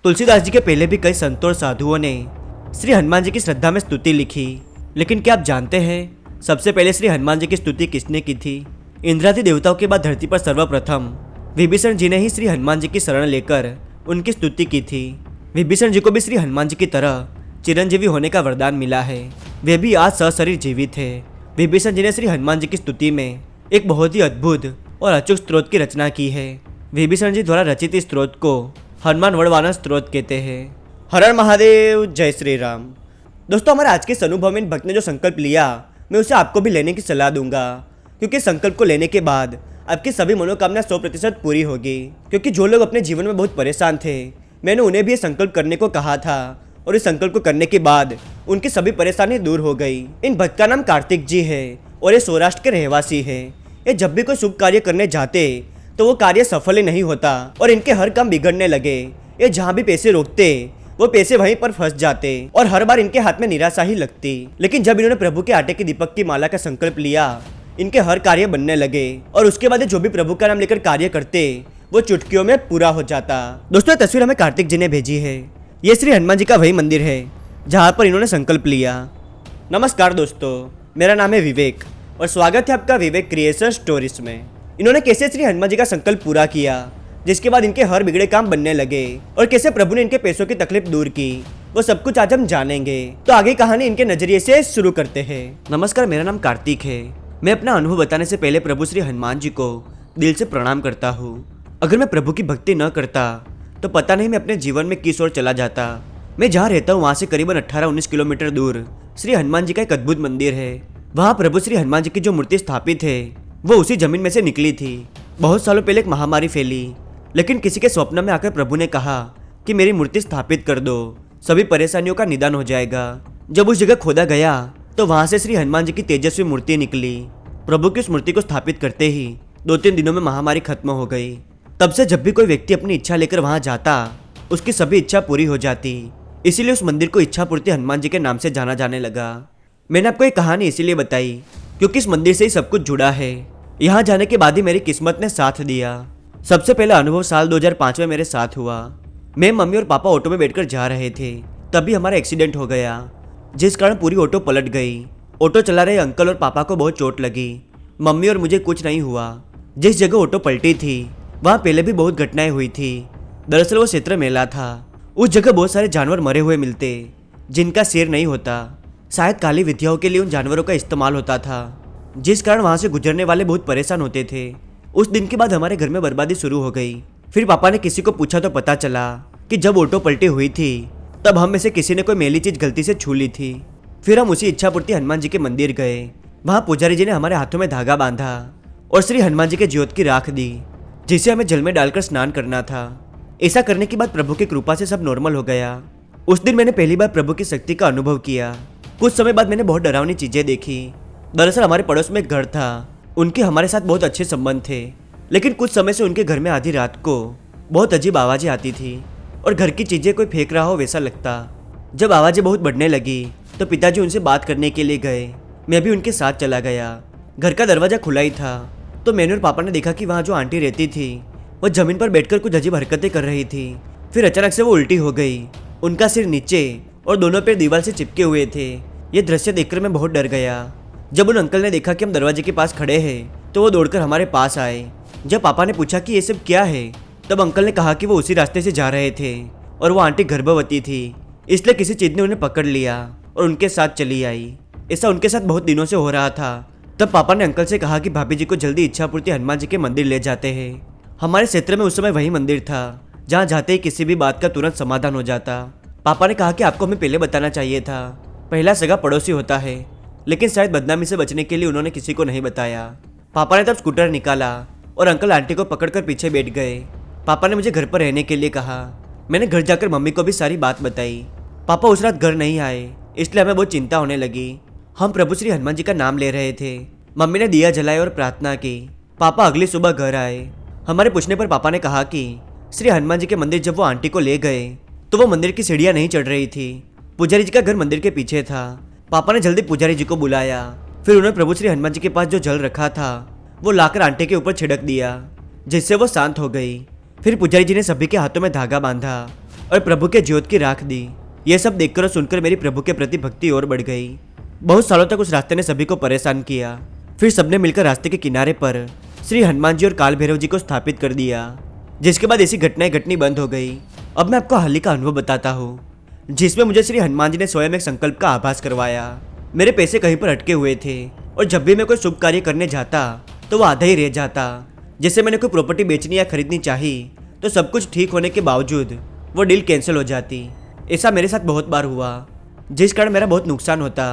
तुलसीदास जी के पहले भी कई संतों और साधुओं ने श्री हनुमान जी की श्रद्धा में स्तुति लिखी, लेकिन क्या आप जानते हैं सबसे पहले श्री हनुमान जी की स्तुति किसने की थी? इंद्रादि देवताओं के बाद धरती पर सर्वप्रथम विभीषण जी ने ही श्री हनुमान जी की शरण लेकर उनकी स्तुति की थी। विभीषण जी को भी श्री हनुमान जी की तरह चिरंजीवी होने का वरदान मिला है। वे भी आज सशरीर जीवित है। विभीषण जी ने श्री हनुमान जी की स्तुति में एक बहुत ही अद्भुत और अचूक स्त्रोत की रचना की है। विभीषण जी द्वारा रचित इस स्त्रोत को हनुमान वरदान स्त्रोत कहते हैं। हर हर महादेव, जय श्री राम। दोस्तों, हमारे आज के इस अनुभव में इन भक्त ने जो संकल्प लिया, मैं उसे आपको भी लेने की सलाह दूंगा, क्योंकि संकल्प को लेने के बाद आपकी सभी मनोकामना 100% पूरी होगी। क्योंकि जो लोग अपने जीवन में बहुत परेशान थे, मैंने उन्हें भी ये संकल्प करने को कहा था और इस संकल्प को करने के बाद उनकी सभी परेशानी दूर हो गई। इन भक्त का नाम कार्तिक जी है और ये सौराष्ट्र के रहवासी है। ये जब भी कोई शुभ कार्य करने जाते तो वो कार्य सफल ही नहीं होता और इनके हर काम बिगड़ने लगे। ये जहाँ भी पैसे रोकते वो पैसे वहीं पर फंस जाते और हर बार इनके हाथ में निराशा ही लगती। लेकिन जब इन्होंने प्रभु के आटे की दीपक की माला का संकल्प लिया, इनके हर कार्य बनने लगे और उसके बाद जो भी प्रभु का नाम लेकर कार्य करते वो चुटकियों में पूरा हो जाता। दोस्तों, ये तस्वीर हमें कार्तिक जी ने भेजी है। ये श्री हनुमान जी का वही मंदिर है जहाँ पर इन्होंने संकल्प लिया। नमस्कार दोस्तों, मेरा नाम है विवेक और स्वागत है आपका विवेक क्रिएशन स्टोरीज में। इन्होंने कैसे श्री हनुमान जी का संकल्प पूरा किया, जिसके बाद इनके हर बिगड़े काम बनने लगे और कैसे प्रभु ने इनके पैसों की तकलीफ दूर की, वो सब कुछ आज हम जानेंगे। तो आगे कहानी इनके नजरिए से शुरू करते हैं। नमस्कार, मेरा नाम कार्तिक है। मैं अपना अनुभव बताने से पहले प्रभु श्री हनुमान जी को दिल से प्रणाम करता हूँ। अगर मैं प्रभु की भक्ति न करता तो पता नहीं मैं अपने जीवन में किस ओर चला जाता। मैं जहाँ रहता हूँ वहाँ से करीबन 18-19 किलोमीटर दूर श्री हनुमान जी का एक अद्भुत मंदिर है। वहाँ प्रभु श्री हनुमान जी की जो मूर्ति स्थापित है वो उसी जमीन में से निकली थी। बहुत सालों पहले एक महामारी फैली, लेकिन किसी के स्वप्न में आकर प्रभु ने कहा कि मेरी मूर्ति स्थापित कर दो, सभी परेशानियों का निदान हो जाएगा। जब उस जगह खोदा गया तो वहाँ से श्री हनुमान जी की तेजस्वी मूर्ति निकली। प्रभु की उस मूर्ति को स्थापित करते ही 2-3 दिनों में महामारी खत्म हो गई। तब से जब भी कोई व्यक्ति अपनी इच्छा लेकर वहाँ जाता, उसकी सभी इच्छा पूरी हो जाती। इसीलिए उस मंदिर को इच्छा पूर्ति हनुमान जी के नाम से जाना जाने लगा। मैंने आपको ये कहानी इसीलिए बताई क्योंकि इस मंदिर से ही सब कुछ जुड़ा है। यहाँ जाने के बाद ही मेरी किस्मत ने साथ दिया। सबसे पहला अनुभव साल 2005 में मेरे साथ हुआ। मैं, मम्मी और पापा ऑटो में बैठकर जा रहे थे, तभी हमारा एक्सीडेंट हो गया, जिस कारण पूरी ऑटो पलट गई। ऑटो चला रहे अंकल और पापा को बहुत चोट लगी। मम्मी और मुझे कुछ नहीं हुआ। जिस जगह ऑटो पलटी थी वहाँ पहले भी बहुत घटनाएं हुई थी। दरअसल वो क्षेत्र मेला था। उस जगह बहुत सारे जानवर मरे हुए मिलते जिनका सिर नहीं होता। शायद काली विद्याओं के लिए उन जानवरों का इस्तेमाल होता था, जिस कारण वहाँ से गुजरने वाले बहुत परेशान होते थे। उस दिन के बाद हमारे घर में बर्बादी शुरू हो गई। फिर पापा ने किसी को पूछा तो पता चला कि जब ऑटो पलटी हुई थी तब हम में से किसी ने कोई मैली चीज गलती से छू ली थी। फिर हम उसी इच्छापूर्ति हनुमान जी के मंदिर गए। वहाँ पुजारी जी ने हमारे हाथों में धागा बांधा और श्री हनुमान जी के ज्योत की राख दी, जिसे हमें जल में डालकर स्नान करना था। ऐसा करने के बाद प्रभु की कृपा से सब नॉर्मल हो गया। उस दिन मैंने पहली बार प्रभु की शक्ति का अनुभव किया। कुछ समय बाद मैंने बहुत डरावनी चीजें देखी। दरअसल हमारे पड़ोस में एक घर था, उनके हमारे साथ बहुत अच्छे संबंध थे, लेकिन कुछ समय से उनके घर में आधी रात को बहुत अजीब आवाज़ें आती थी और घर की चीज़ें कोई फेंक रहा हो वैसा लगता। जब आवाज़ें बहुत बढ़ने लगी तो पिताजी उनसे बात करने के लिए गए। मैं भी उनके साथ चला गया। घर का दरवाज़ा खुला ही था तो मैंने और पापा ने देखा कि वहाँ जो आंटी रहती थी वो जमीन पर बैठकर कुछ अजीब हरकतें कर रही थी। फिर अचानक से वो उल्टी हो गई। उनका सिर नीचे और दोनों पैर दीवार से चिपके हुए थे। ये दृश्य देखकर मैं बहुत डर गया। जब उन अंकल ने देखा कि हम दरवाजे के पास खड़े हैं तो वो दौड़कर हमारे पास आए। जब पापा ने पूछा कि ये सब क्या है, तब अंकल ने कहा कि वो उसी रास्ते से जा रहे थे और वो आंटी गर्भवती थी, इसलिए किसी चीज़ ने उन्हें पकड़ लिया और उनके साथ चली आई। ऐसा उनके साथ बहुत दिनों से हो रहा था। तब पापा ने अंकल से कहा कि भाभी जी को जल्दी इच्छापूर्ति हनुमान जी के मंदिर ले जाते हैं। हमारे क्षेत्र में उस समय वही मंदिर था जहाँ जाते ही किसी भी बात का तुरंत समाधान हो जाता। पापा ने कहा कि आपको हमें पहले बताना चाहिए था, पहला सगा पड़ोसी होता है, लेकिन शायद बदनामी से बचने के लिए उन्होंने किसी को नहीं बताया। पापा ने तब स्कूटर निकाला और अंकल आंटी को पकड़कर पीछे बैठ गए। पापा ने मुझे घर पर रहने के लिए कहा। मैंने घर जाकर मम्मी को भी सारी बात बताई। पापा उस रात घर नहीं आए, इसलिए हमें बहुत चिंता होने लगी। हम प्रभु श्री हनुमान जी का नाम ले रहे थे। मम्मी ने दिया जलाया और प्रार्थना की। पापा अगली सुबह घर आए। हमारे पूछने पर पापा ने कहा कि श्री हनुमान जी के मंदिर जब वो आंटी को ले गए तो वो मंदिर की सीढ़ियाँ नहीं चढ़ रही थी। पुजारी जी का घर मंदिर के पीछे था। पापा ने जल्दी पुजारी जी को बुलाया। फिर उन्होंने प्रभु श्री हनुमान जी के पास जो जल रखा था वो लाकर आंटी के ऊपर छिड़क दिया, जिससे वो शांत हो गई। फिर पुजारी जी ने सभी के हाथों में धागा बांधा और प्रभु के ज्योत की राख दी। यह सब देखकर और सुनकर मेरी प्रभु के प्रति भक्ति और बढ़ गई। बहुत सालों तक उस रास्ते ने सभी को परेशान किया। फिर सबने मिलकर रास्ते के किनारे पर श्री हनुमान जी और काल भैरव जी को स्थापित कर दिया, जिसके बाद ऐसी घटनाएं घटनी बंद हो गई। अब मैं आपको हाल ही का अनुभव बताता हूँ, जिसमें मुझे श्री हनुमान जी ने स्वयं एक संकल्प का आभास करवाया। मेरे पैसे कहीं पर अटके हुए थे और जब भी मैं कोई शुभ कार्य करने जाता तो वो आधा ही रह जाता। जैसे मैंने कोई प्रॉपर्टी बेचनी या खरीदनी चाही तो सब कुछ ठीक होने के बावजूद वो डील कैंसिल हो जाती। ऐसा मेरे साथ बहुत बार हुआ, जिस कारण मेरा बहुत नुकसान होता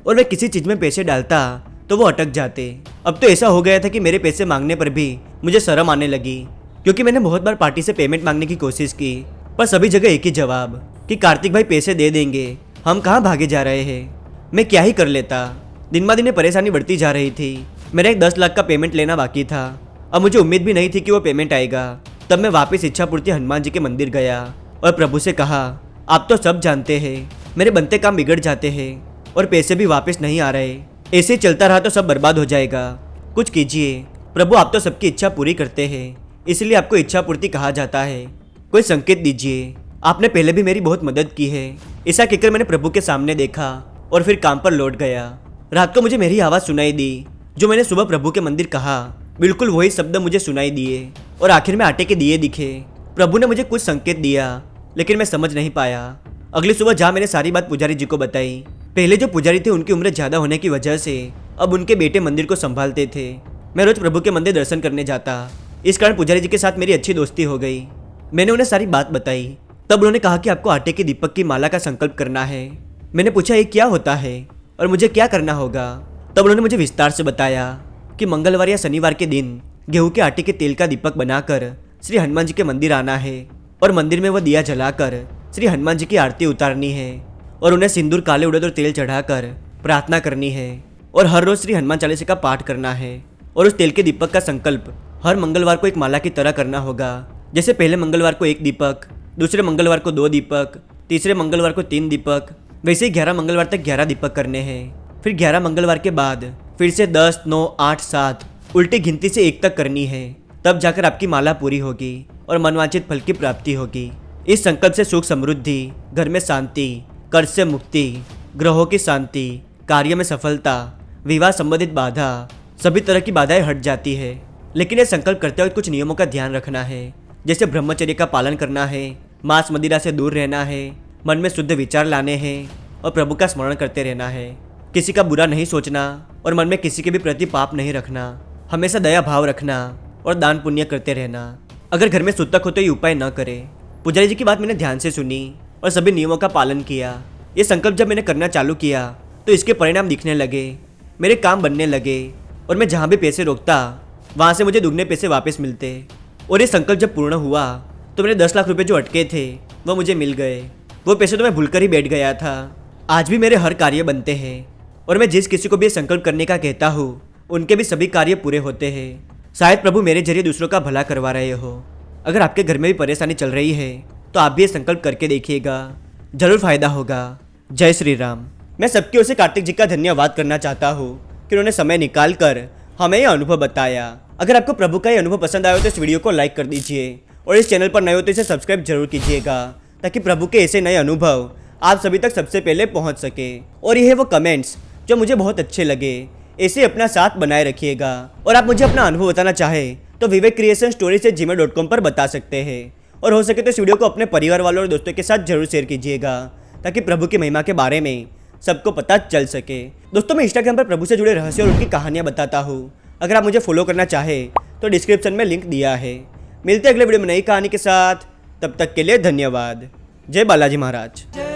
और मैं किसी चीज़ में पैसे डालता तो वो अटक जाते। अब तो ऐसा हो गया था कि मेरे पैसे मांगने पर भी मुझे शर्म आने लगी, क्योंकि मैंने बहुत बार पार्टी से पेमेंट मांगने की कोशिश की, पर सभी जगह एक ही जवाब कि कार्तिक भाई पैसे दे देंगे, हम कहाँ भागे जा रहे हैं। मैं क्या ही कर लेता। दिन ब दिन परेशानी बढ़ती जा रही थी। मेरा एक 10 लाख का पेमेंट लेना बाकी था। अब मुझे उम्मीद भी नहीं थी कि वो पेमेंट आएगा। तब मैं वापस इच्छापूर्ति हनुमान जी के मंदिर गया और प्रभु से कहा, आप तो सब जानते हैं मेरे बनते काम बिगड़ जाते हैं और पैसे भी वापस नहीं आ रहे। ऐसे ही चलता रहा तो सब बर्बाद हो जाएगा। कुछ कीजिए प्रभु, आप तो सबकी इच्छा पूरी करते हैं, इसलिए आपको इच्छा पूर्ति कहा जाता है। कोई संकेत दीजिए, आपने पहले भी मेरी बहुत मदद की है। ऐसा कहकर मैंने प्रभु के सामने देखा और फिर काम पर लौट गया। रात को मुझे मेरी आवाज़ सुनाई दी, जो मैंने सुबह प्रभु के मंदिर कहा, बिल्कुल वही शब्द मुझे सुनाई दिए और आखिर में आटे के दिए दिखे। प्रभु ने मुझे कुछ संकेत दिया, लेकिन मैं समझ नहीं पाया। अगली सुबह जहाँ मैंने सारी बात पुजारी जी को बताई। पहले जो पुजारी थे उनकी उम्र ज़्यादा होने की वजह से अब उनके बेटे मंदिर को संभालते थे। मैं रोज प्रभु के मंदिर दर्शन करने जाता, इस कारण पुजारी जी के साथ मेरी अच्छी दोस्ती हो गई। मैंने उन्हें सारी बात बताई। तब उन्होंने कहा कि आपको आटे के दीपक की माला का संकल्प करना है। मैंने पूछा ये क्या होता है और मुझे क्या करना होगा। तब उन्होंने मुझे विस्तार से बताया कि मंगलवार या शनिवार के दिन गेहूं के आटे के तेल का दीपक बनाकर श्री हनुमान जी के मंदिर आना है और मंदिर में वह दिया जलाकर श्री हनुमान जी की आरती उतारनी है और उन्हें सिंदूर, काले उड़द और तेल चढ़ाकर प्रार्थना करनी है और हर रोज श्री हनुमान चालीसा का पाठ करना है। और उस तेल के दीपक का संकल्प हर मंगलवार को एक माला की तरह करना होगा। जैसे पहले मंगलवार को 1 दीपक, दूसरे मंगलवार को 2 दीपक, तीसरे मंगलवार को 3 दीपक, वैसे ही 11 मंगलवार तक 11 दीपक करने हैं। फिर 11 मंगलवार के बाद फिर से 10, 9, 8, 7 उल्टी गिनती से 1 तक करनी है। तब जाकर आपकी माला पूरी होगी और मनवांछित फल की प्राप्ति होगी। इस संकल्प से सुख समृद्धि, घर में शांति, कर्ज से मुक्ति, ग्रहों की शांति, कार्य में सफलता, विवाह संबंधित बाधा, सभी तरह की बाधाएं हट जाती है। लेकिन ये संकल्प करते वक्त कुछ नियमों का ध्यान रखना है, जैसे ब्रह्मचर्य का पालन करना है, मांस मदिरा से दूर रहना है, मन में शुद्ध विचार लाने हैं और प्रभु का स्मरण करते रहना है। किसी का बुरा नहीं सोचना और मन में किसी के भी प्रति पाप नहीं रखना। हमेशा दया भाव रखना और दान पुण्य करते रहना। अगर घर में सूतक हो तो ये उपाय न करें। पुजारी जी की बात मैंने ध्यान से सुनी और सभी नियमों का पालन किया। ये संकल्प जब मैंने करना चालू किया तो इसके परिणाम दिखने लगे। मेरे काम बनने लगे और मैं जहाँ भी पैसे रोकता वहाँ से मुझे दुगने पैसे वापस मिलते। और ये संकल्प जब पूर्ण हुआ तो मेरे 10 लाख रुपए जो अटके थे वो मुझे मिल गए। वो पैसे तो मैं भूलकर ही बैठ गया था। आज भी मेरे हर कार्य बनते हैं और मैं जिस किसी को भी संकल्प करने का कहता हूँ उनके भी सभी कार्य पूरे होते हैं। शायद प्रभु मेरे जरिए दूसरों का भला करवा रहे हो। अगर आपके घर में भी परेशानी चल रही है तो आप भी ये संकल्प करके देखिएगा, जरूर फायदा होगा। जय श्री राम। मैं सबकी ओर से कार्तिक जी का धन्यवाद करना चाहता हूँ कि उन्होंने समय निकाल कर हमें यह अनुभव बताया। अगर आपको प्रभु का ये अनुभव पसंद आया हो तो इस वीडियो को लाइक कर दीजिए और इस चैनल पर नए हो तो इसे सब्सक्राइब जरूर कीजिएगा, ताकि प्रभु के ऐसे नए अनुभव आप सभी तक सबसे पहले पहुंच सके। और ये है वो कमेंट्स जो मुझे बहुत अच्छे लगे। ऐसे अपना साथ बनाए रखिएगा। और आप मुझे अपना अनुभव बताना चाहें तो vivekcreationstories@gmail.com पर बता सकते हैं। और हो सके तो इस वीडियो को अपने परिवार वालों और दोस्तों के साथ जरूर शेयर कीजिएगा, ताकि प्रभु की महिमा के बारे में सबको पता चल सके। दोस्तों, मैं इंस्टाग्राम पर प्रभु से जुड़े रहस्य और उनकी कहानियाँ बताता हूँ। अगर आप मुझे फॉलो करना चाहें तो डिस्क्रिप्शन में लिंक दिया है। मिलते हैं अगले वीडियो में नई कहानी के साथ। तब तक के लिए धन्यवाद। जय बालाजी महाराज।